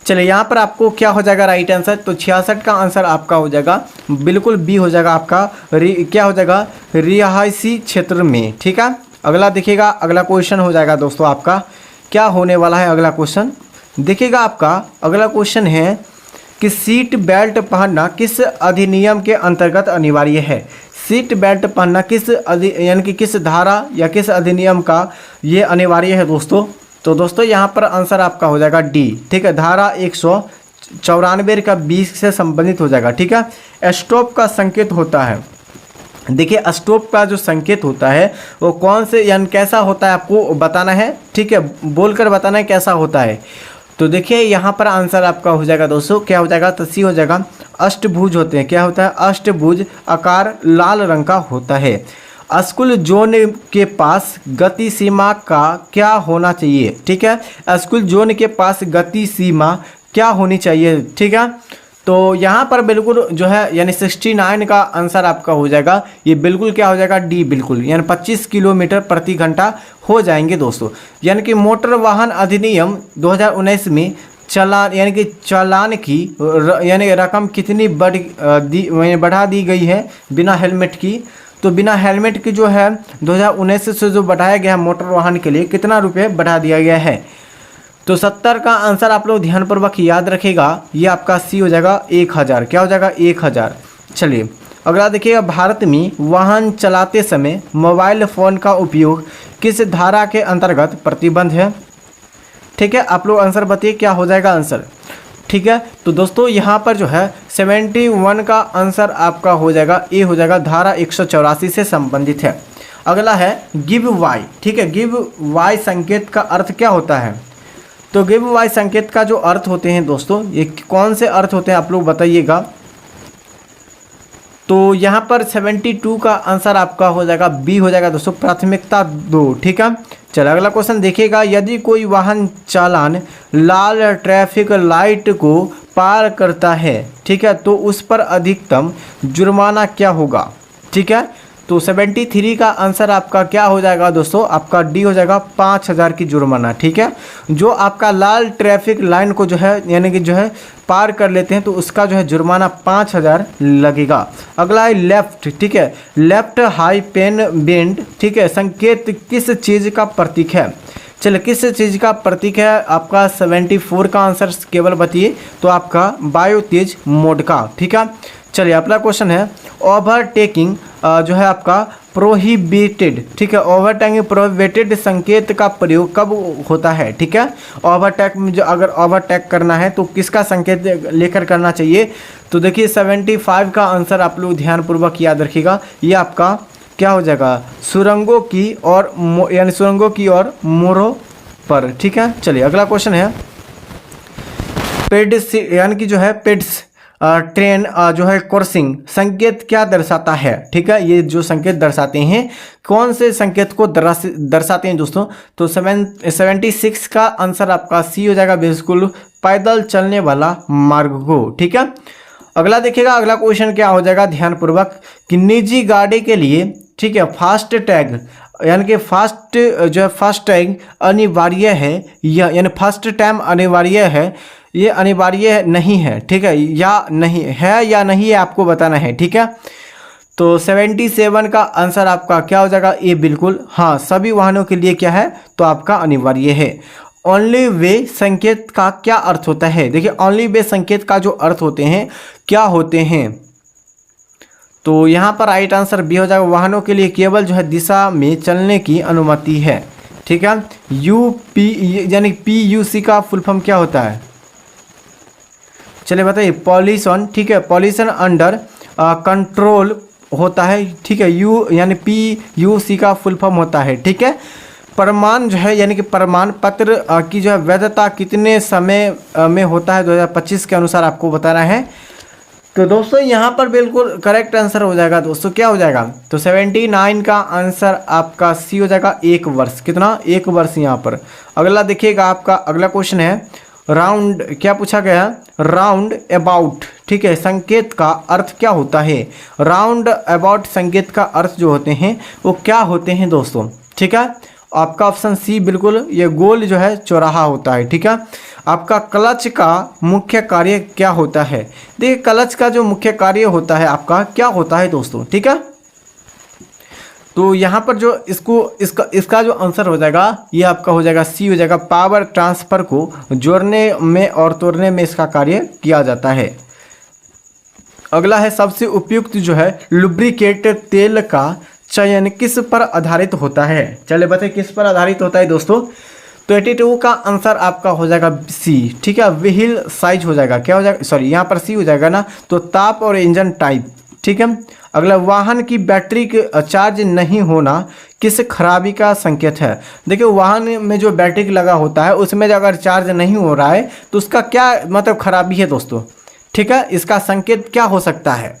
चलिए यहाँ पर आपको क्या हो जाएगा राइट आंसर। तो 66 का आंसर आपका हो जाएगा बिल्कुल बी हो जाएगा आपका, क्या हो जाएगा, रिहायशी क्षेत्र में। ठीक है, अगला देखिएगा, अगला क्वेश्चन हो जाएगा दोस्तों आपका, क्या होने वाला है अगला क्वेश्चन। देखिएगा आपका अगला क्वेश्चन है कि सीट बेल्ट पहनना किस अधिनियम के अंतर्गत अनिवार्य है। सीट बेल्ट पहनना यानी कि किस धारा या किस अधिनियम का ये अनिवार्य है दोस्तों। तो दोस्तों यहाँ पर आंसर आपका हो जाएगा डी। ठीक है, धारा 194 का 20 से संबंधित हो जाएगा। ठीक है, स्टॉप का संकेत होता है। देखिए स्टॉप का जो संकेत होता है वो कौन से यानी कैसा होता है आपको बताना है। ठीक है, बोलकर बताना है कैसा होता है। तो देखिए यहाँ पर आंसर आपका हो जाएगा दोस्तों, क्या हो जाएगा, तो सी हो जाएगा, अष्टभुज होते हैं। क्या होता है, अष्टभुज आकार लाल रंग का होता है। स्कूल जोन के पास गति सीमा का क्या होना चाहिए। ठीक है, स्कूल जोन के पास गति सीमा क्या होनी चाहिए। ठीक है, तो यहाँ पर बिल्कुल जो है यानी 69 का आंसर आपका हो जाएगा, ये बिल्कुल क्या हो जाएगा, डी बिल्कुल, यानी 25 किलोमीटर प्रति घंटा हो जाएंगे दोस्तों। यानी कि मोटर वाहन अधिनियम 2019 में चालान यानी कि चालान की यानी रकम कितनी बढ़ा दी गई है बिना हेलमेट की। तो बिना हेलमेट की जो है 2019 से जो बढ़ाया गया है मोटर वाहन के लिए कितना रुपये बढ़ा दिया गया है। तो 70 का आंसर आप लोग ध्यानपूर्वक याद रखेगा, ये आपका सी हो जाएगा 1000। क्या हो जाएगा, 1000। चलिए अगला देखिएगा, भारत में वाहन चलाते समय मोबाइल फ़ोन का उपयोग किस धारा के अंतर्गत प्रतिबंध है। ठीक है, आप लोग आंसर बताइए क्या हो जाएगा आंसर। ठीक है, तो दोस्तों यहाँ पर जो है 71 का आंसर आपका हो जाएगा, ए हो जाएगा, धारा 184 से संबंधित है। अगला है गिव वाई। ठीक है, गिव वाई संकेत का अर्थ क्या होता है। तो गिव वाई संकेत का जो अर्थ होते हैं दोस्तों, ये कौन से अर्थ होते हैं आप लोग बताइएगा। तो यहाँ पर 72 का आंसर आपका हो जाएगा, बी हो जाएगा दोस्तों, प्राथमिकता 2। ठीक है, चलो अगला क्वेश्चन देखिएगा, यदि कोई वाहन चालान लाल ट्रैफिक लाइट को पार करता है, ठीक है, तो उस पर अधिकतम जुर्माना क्या होगा। ठीक है, तो 73 का आंसर आपका क्या हो जाएगा दोस्तों, आपका डी हो जाएगा, 5000 की जुर्माना। ठीक है, जो आपका लाल ट्रैफिक लाइन को जो है यानी कि जो है पार कर लेते हैं तो उसका जो है जुर्माना 5000 लगेगा। अगला है लेफ्ट। ठीक है, लेफ्ट हाई पेन बेंड। ठीक है, संकेत किस चीज़ का प्रतीक है। चलिए किस चीज़ का प्रतीक है आपका, 74 का आंसर केवल बताइए। तो आपका वायु तेज मोड का। ठीक है, चलिए अगला क्वेश्चन है ओवरटेकिंग जो है आपका प्रोहिबिटेड। ठीक है, ओवरटेकिंग प्रोहिबिटेड संकेत का प्रयोग कब होता है। ठीक है, ओवरटेक में जो अगर ओवरटेक करना है तो किसका संकेत लेकर करना चाहिए। तो देखिए 75 का आंसर आप लोग ध्यानपूर्वक याद रखिएगा, ये आपका क्या हो जाएगा, सुरंगों की और यानी सुरंगों की और मोरों पर। ठीक है, चलिए अगला क्वेश्चन है पेड्स यानी कि जो है पेड्स ट्रेन जो है क्रॉसिंग संकेत क्या दर्शाता है। ठीक है, ये जो संकेत दर्शाते हैं कौन से संकेत को दर्शाते हैं दोस्तों। तो 76 का आंसर आपका सी हो जाएगा, बिल्कुल पैदल चलने वाला मार्ग को। ठीक है, अगला देखिएगा, अगला क्वेश्चन क्या हो जाएगा ध्यानपूर्वक, कि निजी गाड़ी के लिए ठीक है फास्ट टैग यानी कि फास्ट जो है फास्ट टैग अनिवार्य है यानी फर्स्ट टाइम अनिवार्य है, ये अनिवार्य नहीं है। ठीक है, या नहीं है या नहीं है आपको बताना है। ठीक है, तो 77 का आंसर आपका क्या हो जाएगा, ये बिल्कुल हाँ सभी वाहनों के लिए क्या है तो आपका अनिवार्य है। ओनली वे संकेत का क्या अर्थ होता है। देखिए ओनली वे संकेत का जो अर्थ होते हैं क्या होते हैं। तो यहाँ पर राइट आंसर बी हो जाएगा, वाहनों के लिए केवल जो है दिशा में चलने की अनुमति है। ठीक है, यूपी यानी PUC का फुल फॉर्म क्या होता है, चलिए बताइए। पॉल्यूशन। ठीक है, पॉल्यूशन अंडर कंट्रोल होता है। ठीक है, यू यानी PUC का फुल फॉर्म होता है। ठीक है, प्रमाण जो है यानी कि प्रमाण पत्र की जो है वैधता कितने समय में होता है 2025 के अनुसार आपको बताना है। तो दोस्तों यहाँ पर बिल्कुल करेक्ट आंसर हो जाएगा दोस्तों, क्या हो जाएगा, तो 79 का आंसर आपका सी हो जाएगा, 1 वर्ष। कितना, 1 वर्ष यहाँ पर। अगला देखिएगा, आपका अगला क्वेश्चन है राउंड, क्या पूछा गया, राउंड अबाउट, ठीक है, संकेत का अर्थ क्या होता है। राउंड अबाउट संकेत का अर्थ जो होते हैं वो क्या होते हैं दोस्तों, ठीक है। आपका ऑप्शन सी बिल्कुल, ये गोल जो है चौराहा होता है, ठीक है। आपका क्लच का मुख्य कार्य क्या होता है। देखिए क्लच का जो मुख्य कार्य होता है आपका क्या होता है दोस्तों, ठीक है। तो यहाँ पर जो इसका जो आंसर हो जाएगा ये आपका हो जाएगा सी हो जाएगा, पावर ट्रांसफर को जोड़ने में और तोड़ने में इसका कार्य किया जाता है। अगला है सबसे उपयुक्त जो है लुब्रिकेट तेल का चयन किस पर आधारित होता है। चले बताइए किस पर आधारित होता है दोस्तों, तो 82 का आंसर आपका हो जाएगा सी, ठीक है। व्हील साइज हो जाएगा, क्या हो जाएगा, सॉरी यहाँ पर सी हो जाएगा ना, तो ताप और इंजन टाइप, ठीक है। अगला वाहन की बैटरी चार्ज नहीं होना किस खराबी का संकेत है। देखिए वाहन में जो बैटरी लगा होता है उसमें अगर चार्ज नहीं हो रहा है तो उसका क्या मतलब खराबी है दोस्तों, ठीक है। इसका संकेत क्या हो सकता है,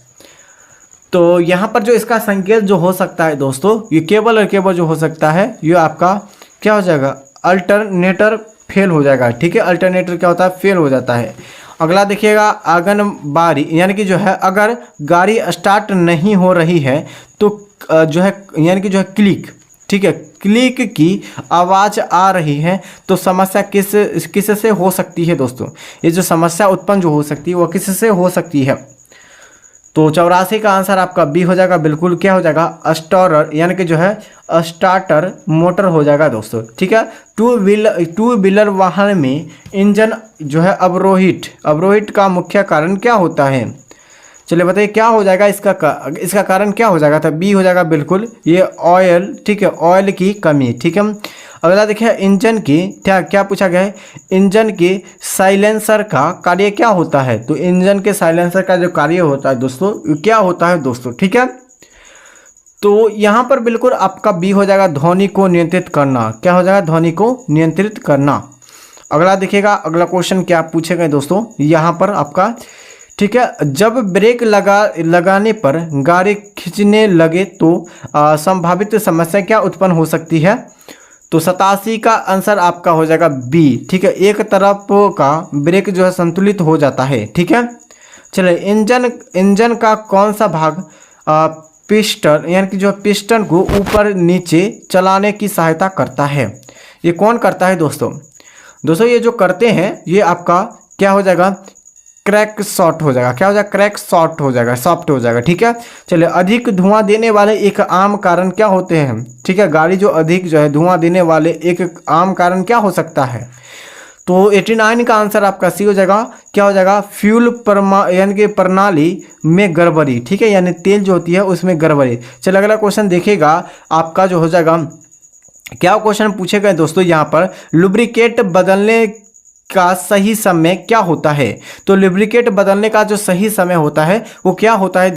तो यहाँ पर जो इसका संकेत जो हो सकता है दोस्तों, ये केबल और केबल जो हो सकता है ये आपका क्या हो जाएगा, अल्टरनेटर फेल हो जाएगा, ठीक है। अल्टरनेटर क्या होता है, फेल हो जाता है। अगला देखिएगा आंगनबाड़ी, यानी कि जो है अगर गाड़ी स्टार्ट नहीं हो रही है तो जो है यानी कि जो है क्लिक, ठीक है, क्लिक की आवाज़ आ रही है तो समस्या किस से हो सकती है दोस्तों। ये जो समस्या उत्पन्न जो हो सकती है वो किससे हो सकती है, तो 84 का आंसर आपका बी हो जाएगा, बिल्कुल क्या हो जाएगा, स्टार्टर, यानी कि जो है स्टार्टर मोटर हो जाएगा दोस्तों, ठीक है। टू व्हीलर वाहन में इंजन जो है अवरोहित का मुख्य कारण क्या होता है। चलिए बताइए क्या हो जाएगा, इसका कारण क्या हो जाएगा, तो बी हो जाएगा बिल्कुल, ये ऑयल, ठीक है, ऑयल की कमी, ठीक है। अगला देखिए इंजन की क्या पूछा गया है, इंजन के साइलेंसर का कार्य क्या होता है। तो इंजन के साइलेंसर का जो कार्य होता है दोस्तों क्या होता है दोस्तों, ठीक है। तो यहाँ पर बिल्कुल आपका बी हो जाएगा, ध्वनि को नियंत्रित करना, क्या हो जाएगा, ध्वनि को नियंत्रित करना। अगला देखिएगा, अगला क्वेश्चन क्या पूछे गए दोस्तों यहाँ पर आपका, ठीक है, जब ब्रेक लगाने पर गाड़ी खींचने लगे तो संभावित समस्या क्या उत्पन्न हो सकती है। तो 87 का आंसर आपका हो जाएगा बी, ठीक है, एक तरफ का ब्रेक जो है संतुलित हो जाता है, ठीक है। चलिए इंजन का कौन सा भाग पिस्टन, यानी कि जो पिस्टन को ऊपर नीचे चलाने की सहायता करता है। ये कौन करता है दोस्तों, ये जो करते हैं ये आपका क्या हो जाएगा, क्रैक शॉट हो जाएगा, क्या हो जाएगा, क्रैक शॉट हो जाएगा, सॉफ्ट हो जाएगा, ठीक है। चलिए अधिक धुआं देने वाले एक आम कारण क्या होते हैं, ठीक है, गाड़ी जो अधिक जो है धुआं देने वाले एक आम कारण क्या हो सकता है। तो 89 का आंसर आपका सी हो जाएगा, क्या हो जाएगा, फ्यूल यानी कि प्रणाली में गड़बड़ी, ठीक है, यानी तेल जो होती है उसमें गड़बड़ी। चलिए अगला क्वेश्चन देखिएगा आपका जो हो जाएगा, क्या क्वेश्चन पूछे गए दोस्तों यहाँ पर, लुब्रिकेट बदलने का सही समय क्या होता है। तो लुब्रिकेट बदलने का जो सही समय होता है वो क्या होता है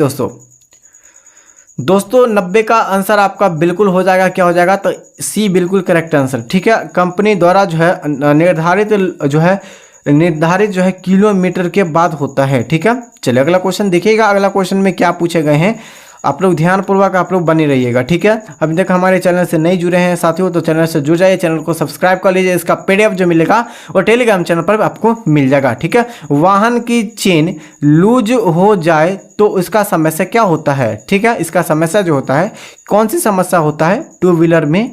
दोस्तों 90 का आंसर आपका बिल्कुल हो जाएगा, क्या हो जाएगा, तो सी बिल्कुल करेक्ट आंसर, ठीक है। कंपनी द्वारा जो है निर्धारित जो है किलोमीटर के बाद होता है, ठीक है। चलिए अगला क्वेश्चन देखिएगा, अगला क्वेश्चन में क्या पूछे गए हैं, आप लोग ध्यानपूर्वक आप लोग बने रहिएगा, ठीक है। अभी तक हमारे चैनल से नहीं जुड़े हैं साथियों तो चैनल से जुड़ जाइए, चैनल को सब्सक्राइब कर लीजिए। इसका पीडीएफ जो मिलेगा वो टेलीग्राम चैनल पर आपको मिल जाएगा, ठीक है। वाहन की चेन लूज हो जाए तो इसका समस्या क्या होता है, ठीक है। इसका समस्या जो होता है, कौन सी समस्या होता है, टू व्हीलर में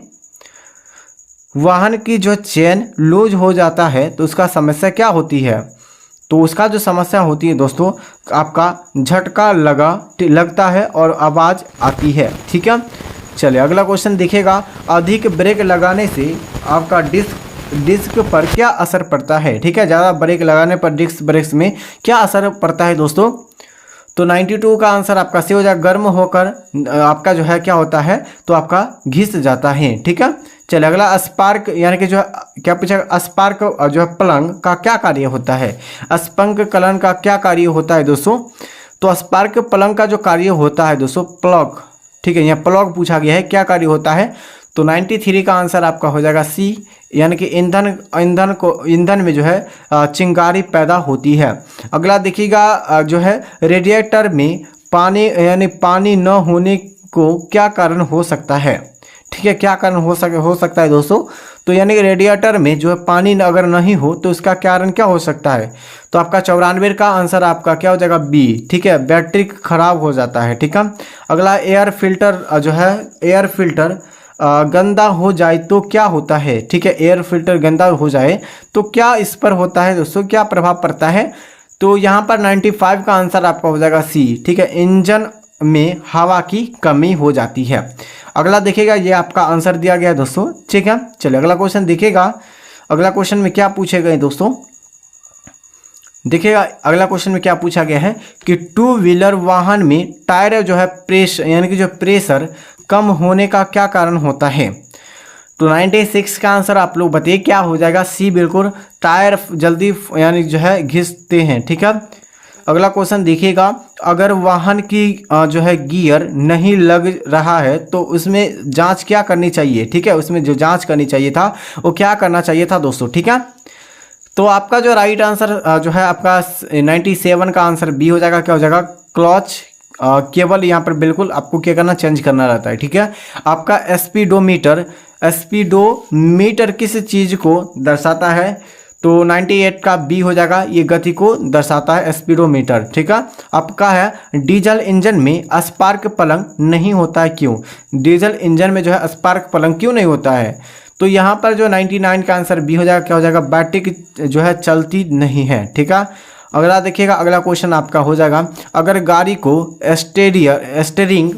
वाहन की जो चेन लूज हो जाता है तो उसका समस्या क्या होती है। तो उसका जो समस्या होती है दोस्तों आपका झटका लगता है और आवाज़ आती है, ठीक है। चलिए अगला क्वेश्चन देखिएगा, अधिक ब्रेक लगाने से आपका डिस्क पर क्या असर पड़ता है, ठीक है। ज़्यादा ब्रेक लगाने पर डिस्क ब्रेक्स में क्या असर पड़ता है दोस्तों। तो 92 का आंसर आपका सी हो जाएगा, गर्म होकर आपका जो है क्या होता है, तो आपका घिस जाता है, ठीक है। चलिए अगला स्पार्क, यानी कि जो है क्या पूछा, स्पार्क जो है प्लग का क्या कार्य होता है। स्पार्क प्लग का क्या कार्य होता है दोस्तों, तो स्पार्क प्लग का जो कार्य होता है दोस्तों, प्लग, ठीक है, यहाँ प्लग पूछा गया है, क्या कार्य होता है, तो 93 का आंसर आपका हो जाएगा सी, यानी कि ईंधन में जो है चिंगारी पैदा होती है। अगला देखिएगा जो है रेडिएटर में पानी यानी पानी न होने को क्या कारण हो सकता है। ठीक है, क्या कारण हो सकता है दोस्तों। तो यानी कि रेडिएटर में जो है पानी अगर नहीं हो तो उसका कारण क्या हो सकता है। तो आपका 94 का आंसर आपका क्या हो जाएगा बी। ठीक है, बैटरी खराब हो जाता है। ठीक है, अगला एयर फिल्टर जो है एयर फिल्टर गंदा हो जाए तो क्या होता है। ठीक है, एयर फिल्टर गंदा हो जाए तो क्या इस पर होता है दोस्तों, क्या प्रभाव पड़ता है। तो यहाँ पर 95 का आंसर आपका हो जाएगा सी। ठीक है, इंजन में हवा की कमी हो जाती है। अगला देखिएगा, ये आपका आंसर दिया गया है दोस्तों। ठीक है, चलिए अगला क्वेश्चन देखिएगा। अगला क्वेश्चन में क्या पूछे गए दोस्तों, देखिएगा अगला क्वेश्चन में क्या पूछा गया है कि 2 व्हीलर वाहन में टायर जो है यानी कि जो प्रेशर कम होने का क्या कारण होता है। तो 96 का आंसर आप लोग बताइए क्या हो जाएगा। सी बिल्कुल, टायर जल्दी यानी जो है घिसते हैं। ठीक है, अगला क्वेश्चन देखिएगा, अगर वाहन की जो है गियर नहीं लग रहा है तो उसमें जांच क्या करनी चाहिए। ठीक है, उसमें जो जांच करनी चाहिए था वो क्या करना चाहिए था दोस्तों। ठीक है, तो आपका जो राइट आंसर जो है आपका 97 का आंसर बी हो जाएगा। क्या हो जाएगा, क्लच केवल यहाँ पर बिल्कुल आपको क्या करना, चेंज करना रहता है। ठीक है, आपका स्पीडोमीटर किस चीज़ को दर्शाता है। तो 98 का बी हो जाएगा, ये गति को दर्शाता है स्पीडोमीटर। ठीक है, आपका है डीजल इंजन में स्पार्क प्लग नहीं होता है क्यों। डीजल इंजन में जो है स्पार्क प्लग क्यों नहीं होता है। तो यहाँ पर जो 99 का आंसर बी हो जाएगा। क्या हो जाएगा, बैटरी जो है चलती नहीं है। ठीक है, अगला देखिएगा, अगला क्वेश्चन आपका हो जाएगा, अगर गाड़ी को स्टेयरिंग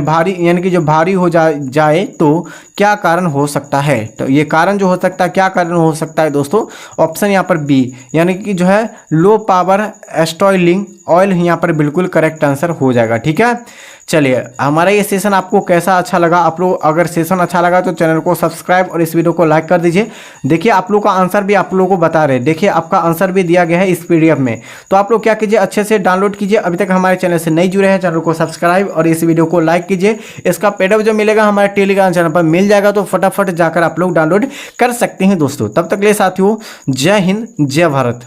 भारी यानी कि जो भारी हो जाए तो क्या कारण हो सकता है। तो ये कारण जो हो सकता है, क्या कारण हो सकता है दोस्तों। ऑप्शन यहाँ पर बी, यानी कि जो है लो पावर स्टॉइलिंग ऑयल यहाँ पर बिल्कुल करेक्ट आंसर हो जाएगा। ठीक है, चलिए हमारा ये सेशन आपको कैसा अच्छा लगा। आप लोग अगर सेशन अच्छा लगा तो चैनल को सब्सक्राइब और इस वीडियो को लाइक कर दीजिए। देखिए आप लोग का आंसर भी आप लोगों को बता रहे हैं, देखिए आपका आंसर भी दिया गया है इस PDF में। तो आप लोग क्या कीजिए, अच्छे से डाउनलोड कीजिए। अभी तक हमारे चैनल से नहीं जुड़े हैं, चैनल को सब्सक्राइब और इस वीडियो को लाइक कीजिए। इसका PDF जो मिलेगा हमारे टेलीग्राम चैनल पर मिल जाएगा, तो फटाफट जाकर आप लोग डाउनलोड कर सकते हैं दोस्तों। तब तक के लिए साथियों, जय हिंद, जय भारत।